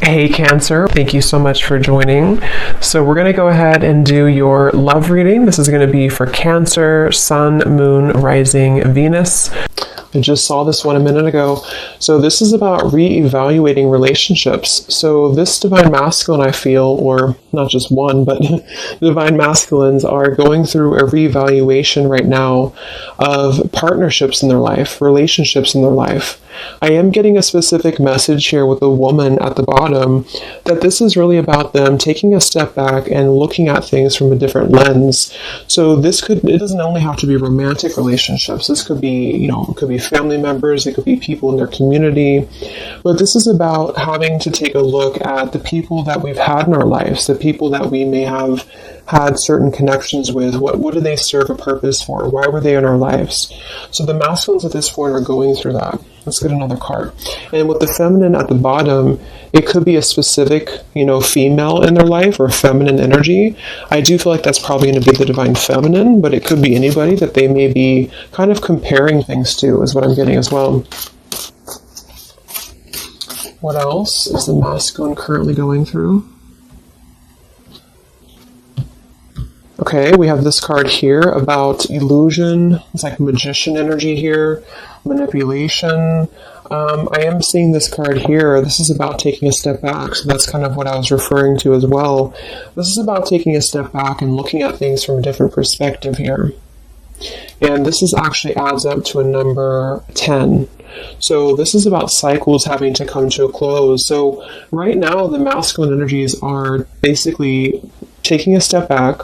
Hey Cancer, thank you so much for joining. So we're going to go ahead and do your love reading. This is going to be for Cancer, Sun, Moon, Rising, Venus. I just saw this one a minute ago. So this is about re-evaluating relationships. So this divine masculine, I feel, or not just one, but divine masculines are going through a re-evaluation right now of partnerships in their life, relationships in their life. I am getting a specific message here with the woman at the bottom that this is really about them taking a step back and looking at things from a different lens. So it doesn't only have to be romantic relationships. This could be, it could be family members, it could be people in their community. But this is about having to take a look at the people that we've had in our lives, the people that we may have had certain connections with. What do they serve a purpose for? Why were they in our lives? So the masculines at this point are going through that. Let's get another card. And with the feminine at the bottom, it could be a specific, female in their life or feminine energy. I do feel like that's probably going to be the divine feminine, but it could be anybody that they may be kind of comparing things to, is what I'm getting as well. What else is the masculine currently going through? Okay, we have this card here about illusion. It's like magician energy here, manipulation. I am seeing this card here. This is about taking a step back. So that's kind of what I was referring to as well. This is about taking a step back and looking at things from a different perspective here. And this is actually adds up to a number 10. So this is about cycles having to come to a close. So right now, the masculine energies are basically taking a step back,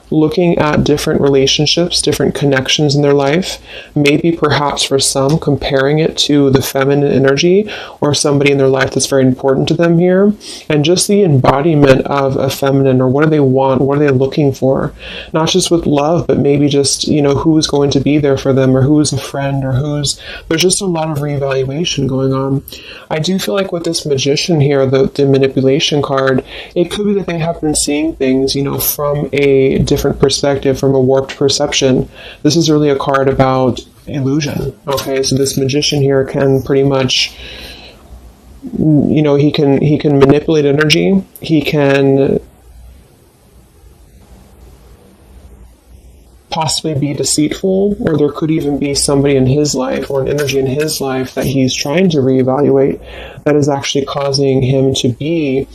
looking at different relationships, different connections in their life, maybe perhaps for some comparing it to the feminine energy or somebody in their life that's very important to them here, and just the embodiment of a feminine, or what do they want, what are they looking for, not just with love, but maybe just, who's going to be there for them, or who's a friend, or there's just a lot of reevaluation going on. I do feel like with this magician here, the manipulation card, it could be that they have been seeing things, from a different perspective, from a warped perception. This is really a card about illusion. Okay, so this magician here can pretty much, he can manipulate energy. He can possibly be deceitful, or there could even be somebody in his life or an energy in his life that he's trying to reevaluate that is actually causing him to be,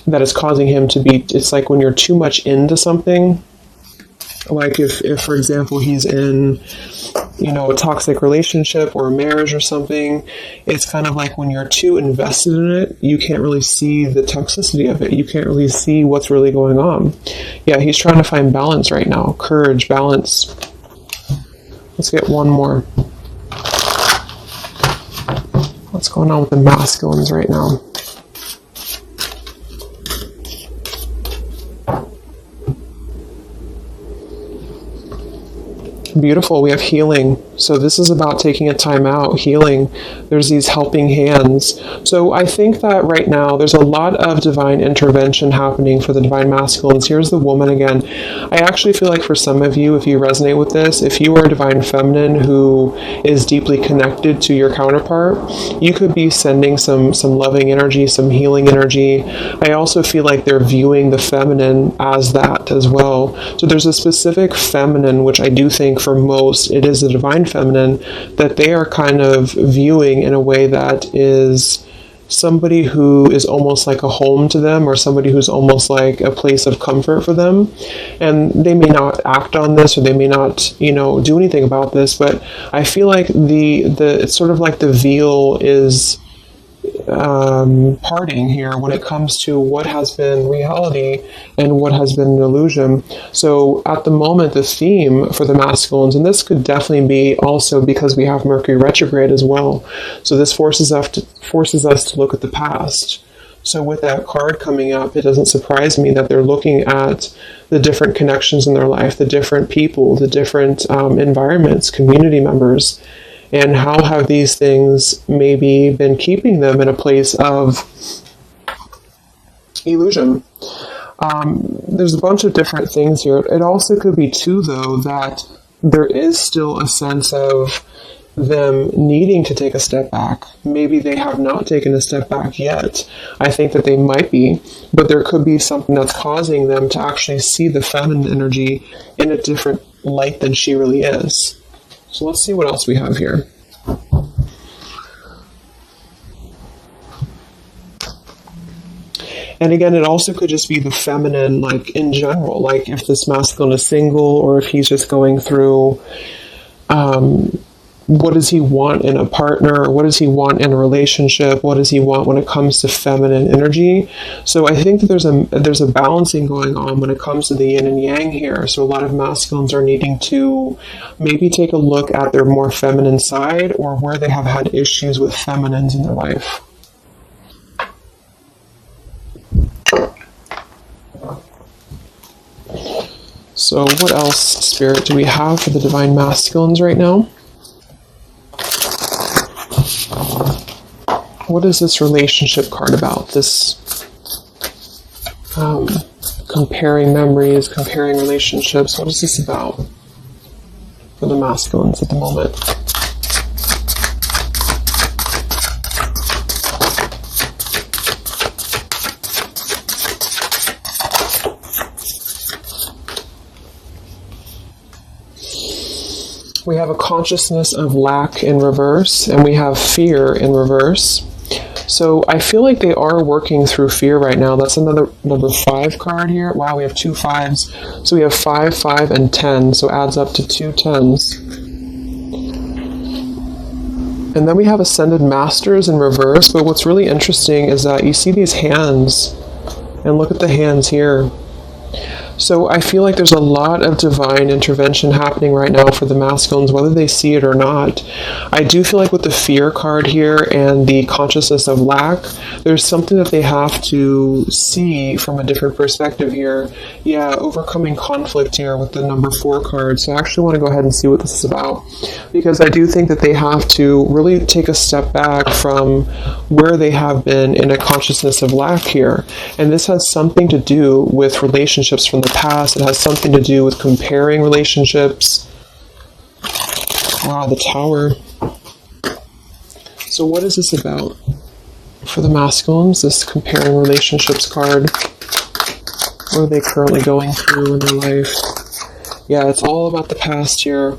it's like when you're too much into something, like if for example, he's in, a toxic relationship or a marriage or something, it's kind of like when you're too invested in it, you can't really see the toxicity of it. You can't really see what's really going on. Yeah, he's trying to find balance right now. Courage, balance. Let's get one more. What's going on with the masculines right now? Beautiful. We have healing. So this is about taking a time out, healing. There's these helping hands. So I think that right now there's a lot of divine intervention happening for the divine masculines. Here's the woman again. I actually feel like for some of you, if you resonate with this, if you are a divine feminine who is deeply connected to your counterpart, you could be sending some loving energy, some healing energy. I also feel like they're viewing the feminine as that as well. So there's a specific feminine, which I do think for most, it is a divine feminine that they are kind of viewing in a way that is somebody who is almost like a home to them, or somebody who's almost like a place of comfort for them. And they may not act on this, or they may not, do anything about this, but I feel like it's sort of like the veil is parting here when it comes to what has been reality and what has been an illusion. So at the moment, the theme for the masculines, and this could definitely be also because we have Mercury retrograde as well. So this forces us to look at the past. So with that card coming up, it doesn't surprise me that they're looking at the different connections in their life, the different people, the different environments, community members, and how have these things maybe been keeping them in a place of illusion. There's a bunch of different things here. It also could be too, though, that there is still a sense of them needing to take a step back. Maybe they have not taken a step back yet. I think that they might be, but there could be something that's causing them to actually see the feminine energy in a different light than she really is. So let's see what else we have here. And again, it also could just be the feminine, like in general, like if this masculine is single or if he's just going through, what does he want in a partner? What does he want in a relationship? What does he want when it comes to feminine energy? So I think that there's a balancing going on when it comes to the yin and yang here. So a lot of masculines are needing to maybe take a look at their more feminine side or where they have had issues with feminines in their life. So what else, Spirit, do we have for the Divine Masculines right now? What is this relationship card about? This comparing memories, comparing relationships. What is this about for the masculines at the moment? We have a consciousness of lack in reverse, and we have fear in reverse. So I feel like they are working through fear right now. That's another number 5 card here. Wow, we have 2 5s. So we have 5, 5, and 10. So adds up to 2 10s. And then we have Ascended Masters in reverse. But what's really interesting is that you see these hands. And look at the hands here. So I feel like there's a lot of divine intervention happening right now for the masculines, whether they see it or not. I do feel like with the fear card here and the consciousness of lack, there's something that they have to see from a different perspective here. Yeah, overcoming conflict here with the number 4 card. So I actually want to go ahead and see what this is about, because I do think that they have to really take a step back from where they have been in a consciousness of lack here. And this has something to do with relationships from the past. It has something to do with comparing relationships. Wow, the Tower. So what is this about for the masculines, this comparing relationships card? What are they currently going through in their life? Yeah, it's all about the past here.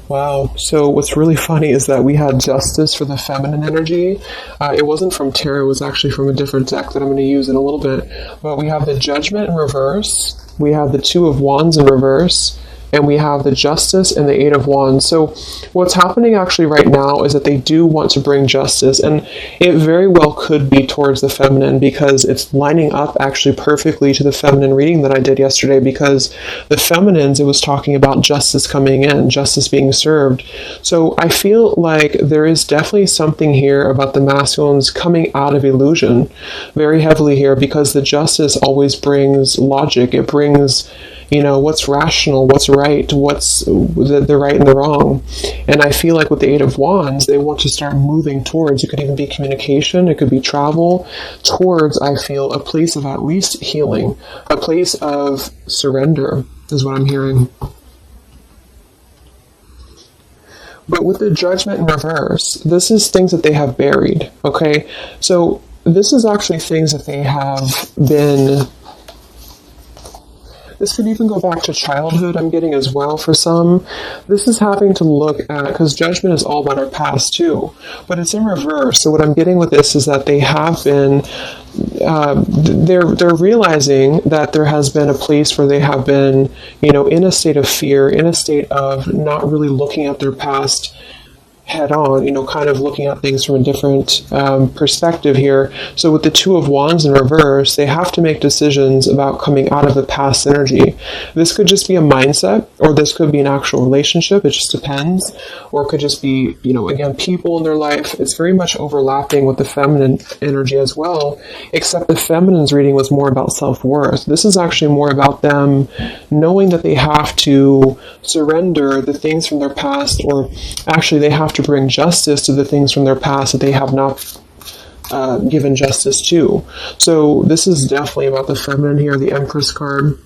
Wow. So what's really funny is that we had Justice for the feminine energy. It wasn't from tarot. It was actually from a different deck that I'm going to use in a little bit. But we have the Judgment in reverse. We have the 2 of Wands in reverse. And we have the Justice and the 8 of Wands. So what's happening actually right now is that they do want to bring justice. And it very well could be towards the feminine, because it's lining up actually perfectly to the feminine reading that I did yesterday, because the feminines, it was talking about justice coming in, justice being served. So I feel like there is definitely something here about the masculines coming out of illusion very heavily here, because the justice always brings logic. It brings, you know, what's rational, what's right, what's the right and the wrong. And I feel like with the 8 of Wands, they want to start moving towards, it could even be communication, it could be travel, towards, I feel, a place of at least healing, a place of surrender, is what I'm hearing. But with the Judgment in reverse, this is things that they have buried, okay? So this is actually things that they have been... This could even go back to childhood, I'm getting as well for some. This is having to look at, because Judgment is all about our past too, but it's in reverse. So what I'm getting with this is that they have been, they're realizing that there has been a place where they have been, you know, in a state of fear, in a state of not really looking at their past head on, you know, kind of looking at things from a different perspective here. So with the 2 of Wands in reverse, they have to make decisions about coming out of the past energy. This could just be a mindset, or this could be an actual relationship. It just depends. Or it could just be, you know, again, people in their life. It's very much overlapping with the feminine energy as well, except the feminine's reading was more about self-worth. This is actually more about them knowing that they have to surrender the things from their past, or actually they have to bring justice to the things from their past that they have not given justice to. So this is definitely about the feminine here, the Empress card.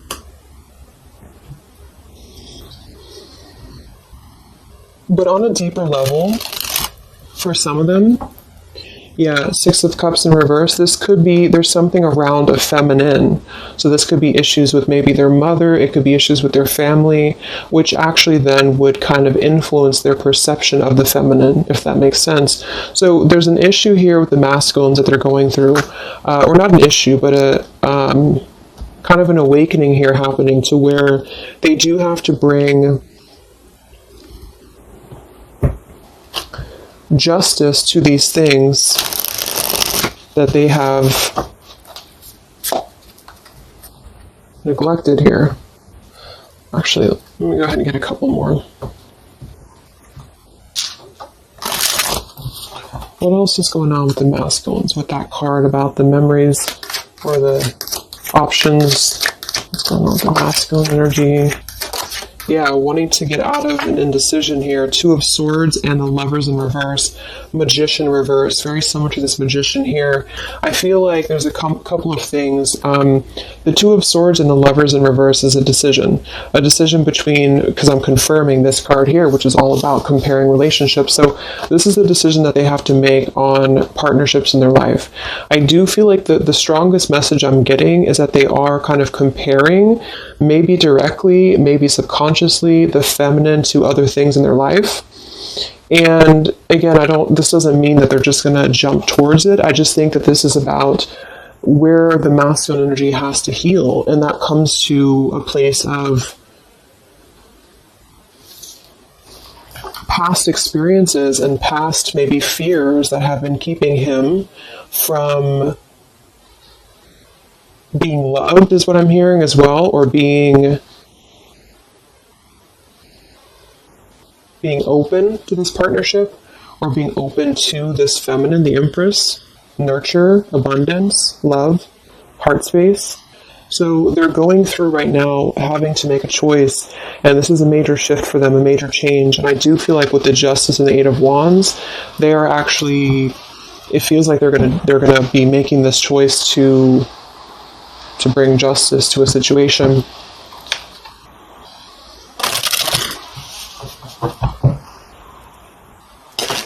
But on a deeper level, for some of them, yeah, Six of Cups in reverse, this could be, there's something around a feminine. So this could be issues with maybe their mother, it could be issues with their family, which actually then would kind of influence their perception of the feminine, if that makes sense. So there's an issue here with the masculines that they're going through, or not an issue, but a kind of an awakening here happening to where they do have to bring justice to these things that they have neglected here. Actually, let me go ahead and get a couple more. What else is going on with the masculines with that card about the memories or the options? What's going on with the masculine energy? Yeah, wanting to get out of an indecision here. Two of Swords and the Lovers in reverse. Magician reverse. Very similar to this Magician here. I feel like there's a couple of things. The Two of Swords and the Lovers in reverse is a decision. A decision between, because I'm confirming this card here, which is all about comparing relationships. So this is a decision that they have to make on partnerships in their life. I do feel like the strongest message I'm getting is that they are kind of comparing, maybe directly, maybe subconsciously, the feminine to other things in their life. And again, this doesn't mean that they're just going to jump towards it. I just think that this is about where the masculine energy has to heal, and that comes to a place of past experiences and past maybe fears that have been keeping him from being loved, is what I'm hearing as well, or being open to this partnership, or being open to this feminine, the Empress, nurture, abundance, love, heart space. So they're going through right now having to make a choice, and this is a major shift for them, a major change. And I do feel like with the Justice and the Eight of Wands, they are actually, it feels like they're gonna be making this choice to bring justice to a situation.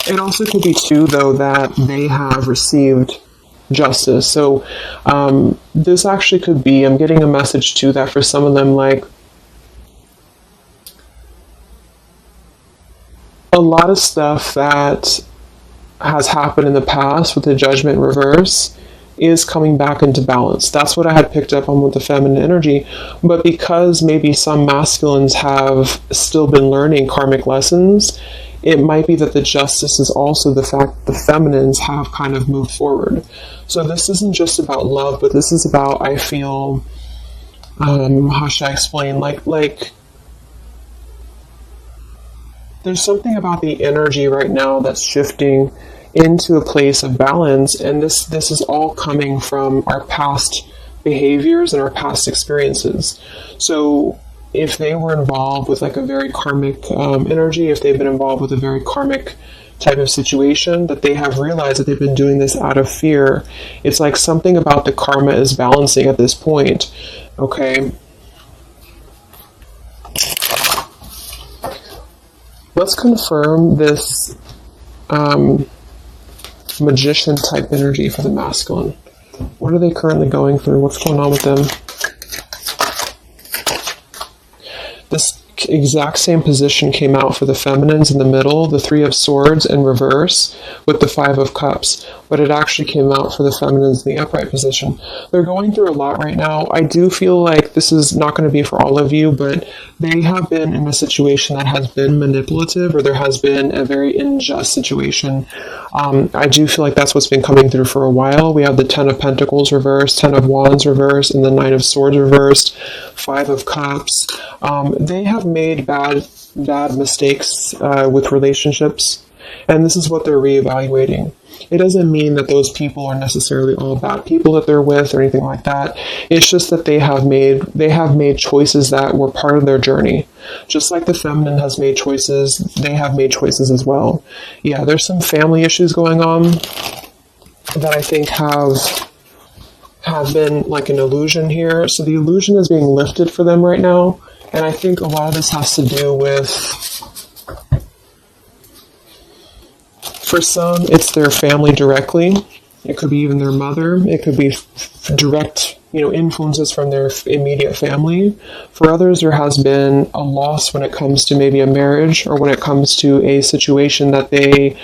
It also could be too, though, that they have received justice. So this actually could be, I'm getting a message too, that for some of them, like, a lot of stuff that has happened in the past with the Judgment reverse is coming back into balance. That's what I had picked up on with the feminine energy. But because maybe some masculines have still been learning karmic lessons, it might be that the justice is also the fact that the feminines have kind of moved forward. So this isn't just about love, but this is about, I feel, how should I explain? Like there's something about the energy right now that's shifting into a place of balance, and this is all coming from our past behaviors and our past experiences. So if they were involved with like a very karmic energy, if they've been involved with a very karmic type of situation, that they have realized that they've been doing this out of fear. It's like something about the karma is balancing at this point. Okay. Let's confirm this magician type energy for the masculine. What are they currently going through? What's going on with them? This exact same position came out for the feminines in the middle, the Three of Swords in reverse with the Five of Cups, but it actually came out for the feminines in the upright position. They're going through a lot right now. I do feel like this is not going to be for all of you, but they have been in a situation that has been manipulative, or there has been a very unjust situation. I do feel like that's what's been coming through for a while. We have the Ten of Pentacles reversed, Ten of Wands reversed, and the Nine of Swords reversed, Five of Cups. They have made bad mistakes with relationships, and this is what they're reevaluating. It doesn't mean that those people are necessarily all bad people that they're with or anything like that. It's just that they have made choices that were part of their journey. Just like the feminine has made choices, they have made choices as well. Yeah, there's some family issues going on that I think have been like an illusion here. So the illusion is being lifted for them right now. And I think a lot of this has to do with For some, it's their family directly. It could be even their mother. It could be direct, influences from their immediate family. For others, there has been a loss when it comes to maybe a marriage, or when it comes to a situation that they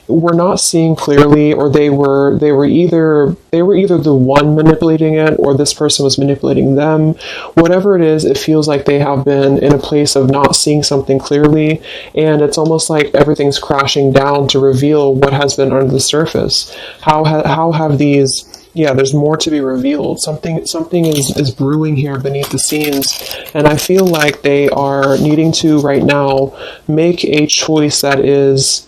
were not seeing clearly, or they were either the one manipulating it, or this person was manipulating them. Whatever it is, it feels like they have been in a place of not seeing something clearly, and it's almost like everything's crashing down to reveal what has been under the surface. How have these there's more to be revealed. Something is brewing here beneath the scenes, and I feel like they are needing to right now make a choice that is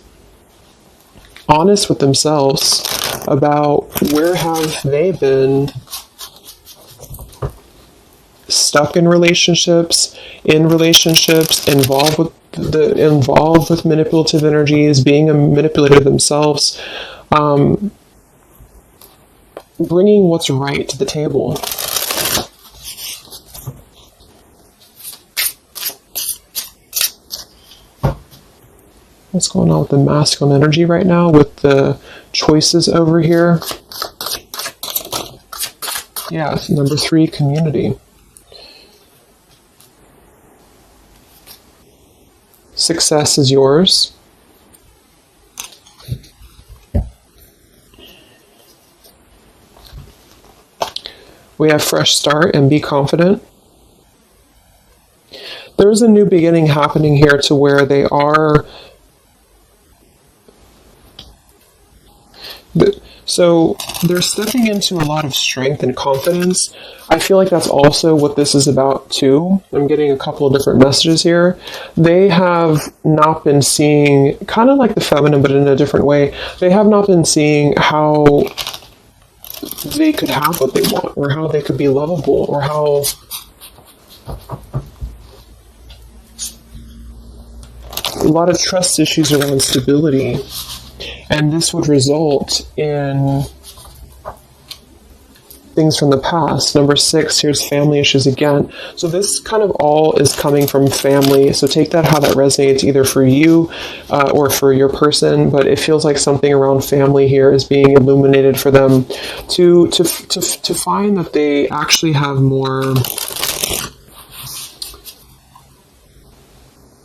honest with themselves about where have they been stuck in relationships, involved with manipulative energies, being a manipulator themselves, bringing what's right to the table. What's going on with the masculine energy right now with the choices over here? Yeah, number 3, community. Success is yours. We have fresh start and be confident. There's a new beginning happening here to where they are. So they're stepping into a lot of strength and confidence. I feel like that's also what this is about too. I'm getting a couple of different messages here. They have not been seeing, kind of like the feminine, but in a different way. They have not been seeing how they could have what they want, or how they could be lovable, or how a lot of trust issues around stability. And this would result in things from the past. Number 6, here's family issues again. So this kind of all is coming from family. So take that how that resonates, either for you or for your person. But it feels like something around family here is being illuminated for them to find that they actually have more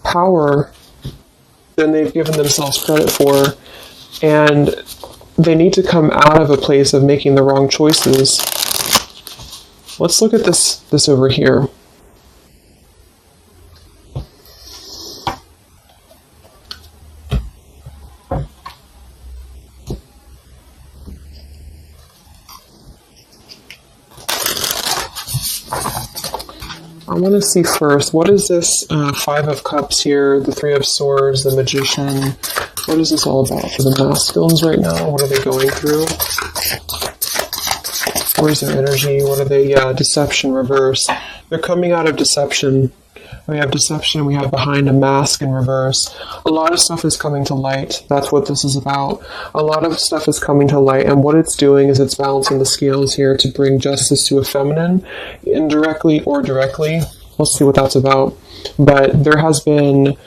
power than they've given themselves credit for. And they need to come out of a place of making the wrong choices. Let's look at this over here. I want to see first, what is this 5 of Cups here, the 3 of Swords, the Magician? What is this all about for the masculines right now? What are they going through? Where's their energy? What are they? Deception reverse. They're coming out of deception. We have deception. We have behind a mask in reverse. A lot of stuff is coming to light. That's what this is about. A lot of stuff is coming to light, and what it's doing is it's balancing the scales here to bring justice to a feminine, indirectly or directly. We'll see what that's about. But there has been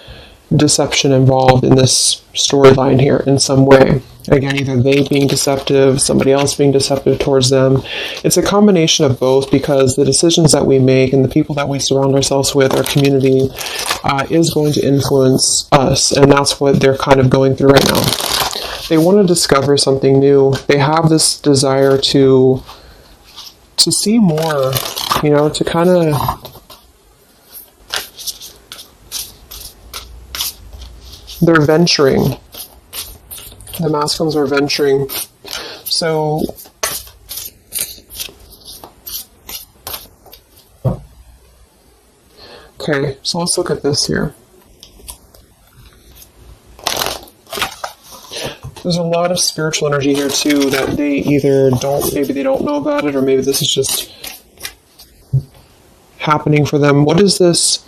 deception involved in this storyline here in some way. Again, either they being deceptive, somebody else being deceptive towards them. It's a combination of both, because the decisions that we make and the people that we surround ourselves with, our community, is going to influence us, and that's what they're kind of going through right now. They want to discover something new. They have this desire to see more, to kind of... They're venturing. The masculines are venturing. So, okay, so let's look at this here. There's a lot of spiritual energy here too that they either maybe they don't know about it, or maybe this is just happening for them. What is this?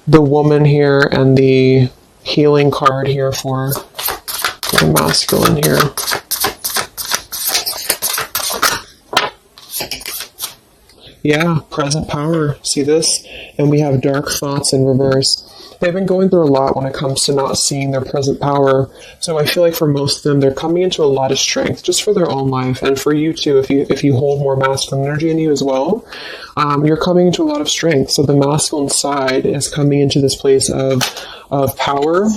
The woman here and the healing card here for the masculine here. Yeah, present power. See this? And we have dark thoughts in reverse. They've been going through a lot when it comes to not seeing their present power. So I feel like for most of them, they're coming into a lot of strength just for their own life, and for you too. If you hold more masculine energy in you as well, you're coming into a lot of strength. So the masculine side is coming into this place of power.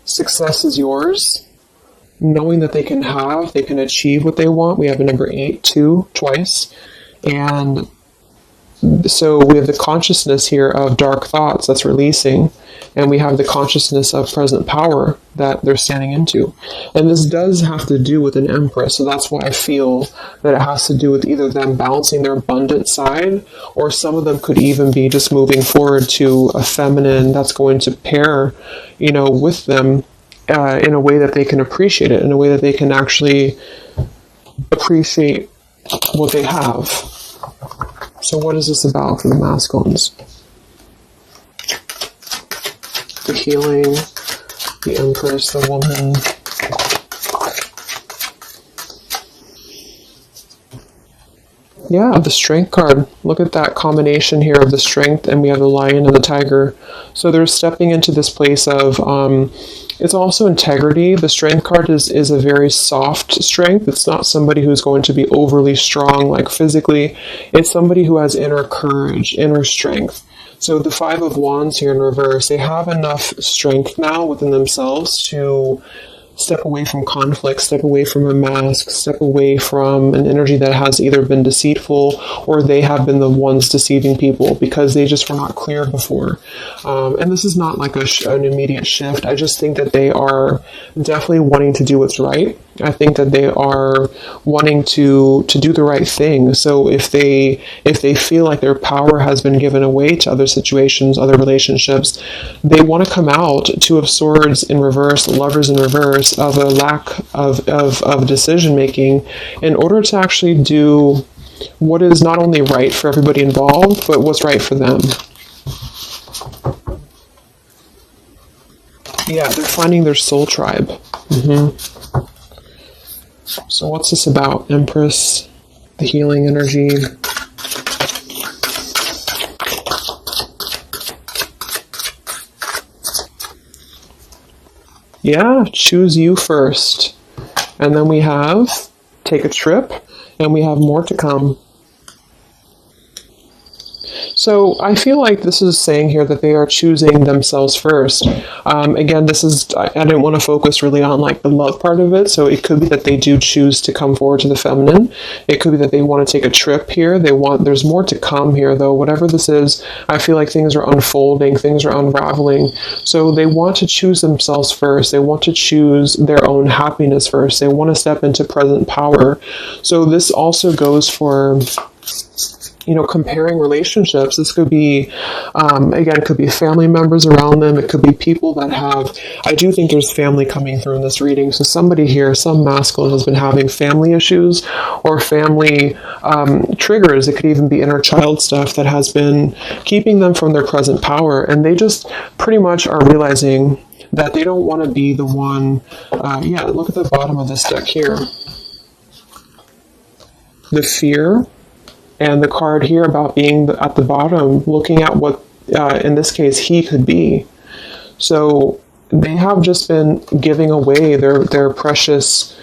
Success is yours. Knowing that they can achieve what they want. We have a number 8, 2, twice. And so we have the consciousness here of dark thoughts that's releasing, and we have the consciousness of present power that they're standing into. And this does have to do with an Empress, so that's why I feel that it has to do with either them balancing their abundant side, or some of them could even be just moving forward to a feminine that's going to pair, with them in a way that they can appreciate it, in a way that they can actually appreciate what they have. So what is this about for the masculines? The healing, the Empress, the woman. Yeah, the Strength card. Look at that combination here of the Strength, and we have the Lion and the Tiger. So they're stepping into this place of, it's also integrity. The Strength card is a very soft strength. It's not somebody who's going to be overly strong, like physically. It's somebody who has inner courage, inner strength. So the Five of Wands here in reverse, they have enough strength now within themselves to step away from conflict, step away from a mask, step away from an energy that has either been deceitful or they have been the ones deceiving people because they just were not clear before. And this is not like an immediate shift. I just think that they are definitely wanting to do what's right. I think that they are wanting to do the right thing. So if they feel like their power has been given away to other situations, other relationships, they want to come out. Two of Swords in reverse, Lovers in reverse, of a lack of decision making in order to actually do what is not only right for everybody involved, but what's right for them. Yeah, they're finding their soul tribe. So what's this about? Empress, the healing energy. Yeah, choose you first. And then we have take a trip, and we have more to come. So I feel like this is saying here that they are choosing themselves first. Again, I didn't want to focus really on like the love part of it. So it could be that they do choose to come forward to the feminine. It could be that they want to take a trip here. There's more to come here though. Whatever this is, I feel like things are unfolding, things are unraveling. So they want to choose themselves first. They want to choose their own happiness first. They want to step into present power. So this also goes for, comparing relationships. This could be, again, it could be family members around them. It could be people that I do think there's family coming through in this reading. So somebody here, some masculine has been having family issues or family triggers. It could even be inner child stuff that has been keeping them from their present power. And they just pretty much are realizing that they don't want to be the one. Look at the bottom of this deck here. The fear. And the card here about being at the bottom, looking at what, in this case, he could be. So they have just been giving away their precious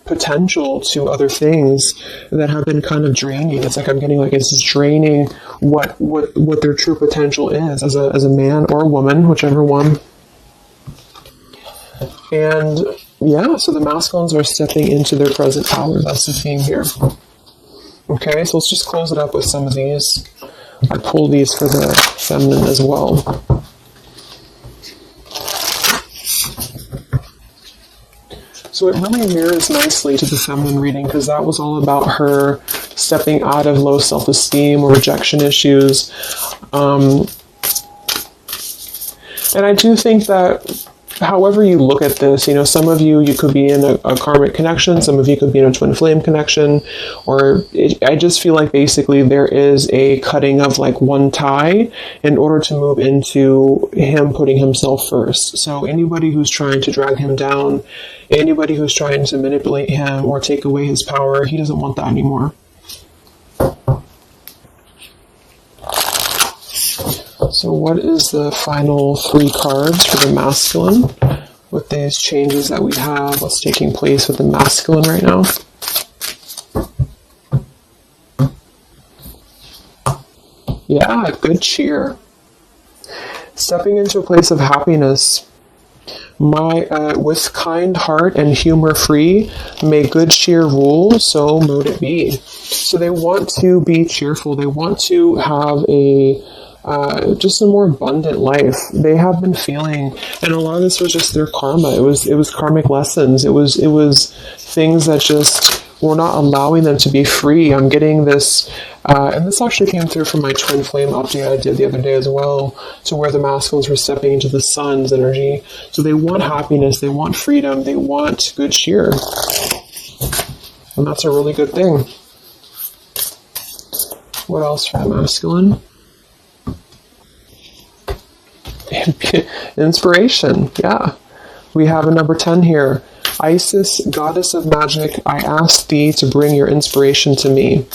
potential to other things that have been kind of draining. It's like it's just draining what their true potential is as a man or a woman, whichever one. And yeah, so the masculines are stepping into their present power. That's the theme here. Okay, so let's just close it up with some of these. I pulled these for the feminine as well. So it really mirrors nicely to the feminine reading because that was all about her stepping out of low self-esteem or rejection issues. And I do think that however you look at this, some of you could be in a karmic connection, some of you could be in a twin flame connection, I just feel like basically there is a cutting of like one tie in order to move into him putting himself first. So anybody who's trying to drag him down, anybody who's trying to manipulate him or take away his power, he doesn't want that anymore. So what is the final 3 cards for the masculine with these changes that we have? What's taking place with the masculine right now? Yeah, good cheer. Stepping into a place of happiness. With kind heart and humor free, may good cheer rule, so mote it be. So they want to be cheerful. They want to have just a more abundant life. They have been feeling, and a lot of this was just their karma. It was karmic lessons. It was things that just were not allowing them to be free. I'm getting this, and this actually came through from my twin flame update I did the other day as well, to where the masculines were stepping into the sun's energy. So they want happiness, they want freedom, they want good cheer. And that's a really good thing. What else for the masculine? Inspiration, yeah. We have a number 10 here. Isis, goddess of magic, I ask thee to bring your inspiration to me.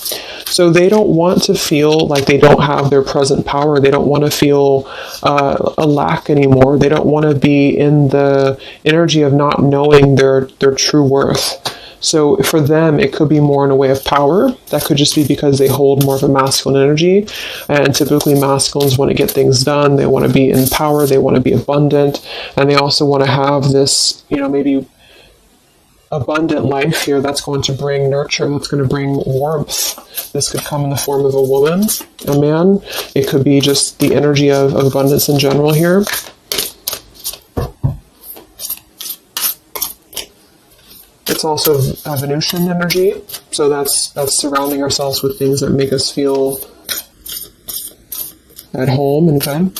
So they don't want to feel like they don't have their present power. They don't want to feel a lack anymore. They don't want to be in the energy of not knowing their true worth. So for them, it could be more in a way of power. That could just be because they hold more of a masculine energy. And typically masculines want to get things done. They want to be in power. They want to be abundant. And they also want to have this, maybe abundant life here that's going to bring nurture, that's going to bring warmth. This could come in the form of a woman, a man. It could be just the energy of abundance in general here. It's also a Venusian energy, so that's surrounding ourselves with things that make us feel at home and good.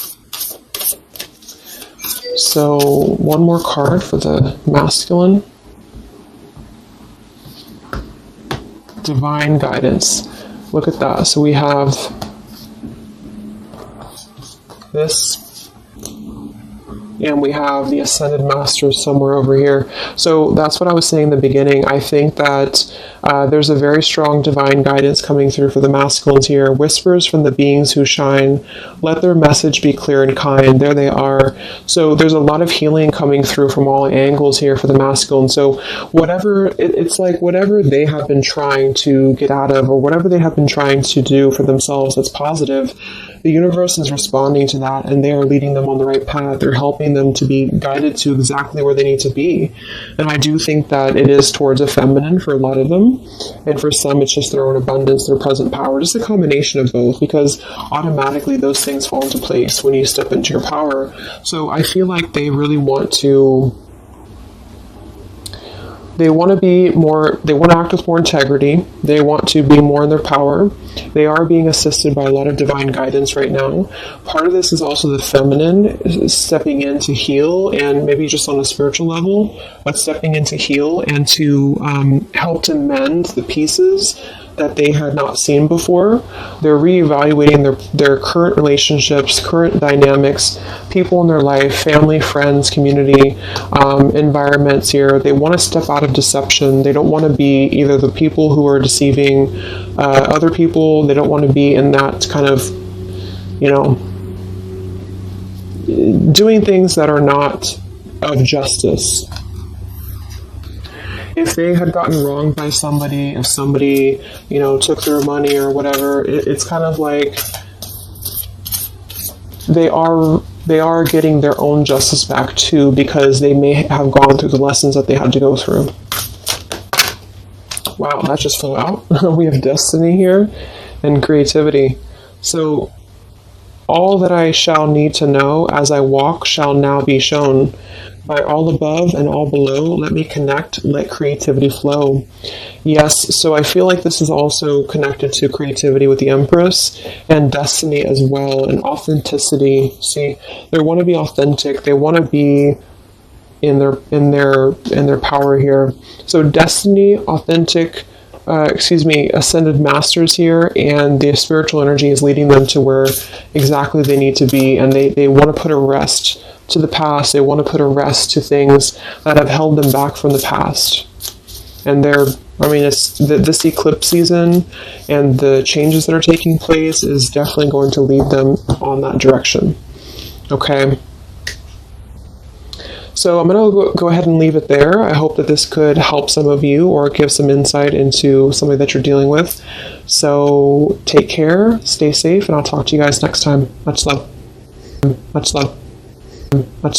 So one more card for the masculine. Divine guidance. Look at that. So we have this, and we have the Ascended Masters somewhere over here. So that's what I was saying in the beginning. I think that there's a very strong divine guidance coming through for the masculines here. Whispers from the beings who shine. Let their message be clear and kind. There they are. So there's a lot of healing coming through from all angles here for the masculine. So it's like whatever they have been trying to get out of, or whatever they have been trying to do for themselves that's positive, the universe is responding to that, and they are leading them on the right path. They're helping them to be guided to exactly where they need to be. And I do think that it is towards a feminine for a lot of them. And for some, it's just their own abundance, their present power, just a combination of both, because automatically those things fall into place when you step into your power. So I feel like they really want to be more, they want to act with more integrity. They want to be more in their power. They are being assisted by a lot of divine guidance right now. Part of this is also the feminine stepping in to heal, and maybe just on a spiritual level, but stepping in to heal and to help to mend the pieces that they had not seen before. They're reevaluating their current relationships, current dynamics, people in their life, family, friends, community, environments here. They want to step out of deception. They don't want to be either the people who are deceiving other people. They don't want to be in that kind of, doing things that are not of justice. If they had gotten wronged by somebody, if somebody, took their money or whatever, it's kind of like they are getting their own justice back too, because they may have gone through the lessons that they had to go through. Wow, that just flew out. We have destiny here and creativity. So all that I shall need to know as I walk shall now be shown. By all above and all below, let me connect, let creativity flow. Yes, so I feel like this is also connected to creativity with the Empress and destiny as well, and authenticity. See, they want to be authentic. They want to be in their power here. So destiny, authentic, ascended masters here, and the spiritual energy is leading them to where exactly they need to be, and they want to put a rest to the past. They want to put a rest to things that have held them back from the past. And this eclipse season and the changes that are taking place is definitely going to lead them on that direction. Okay. So I'm going to go ahead and leave it there. I hope that this could help some of you or give some insight into something that you're dealing with. So take care, stay safe, and I'll talk to you guys next time. Much love. Much love. Much love.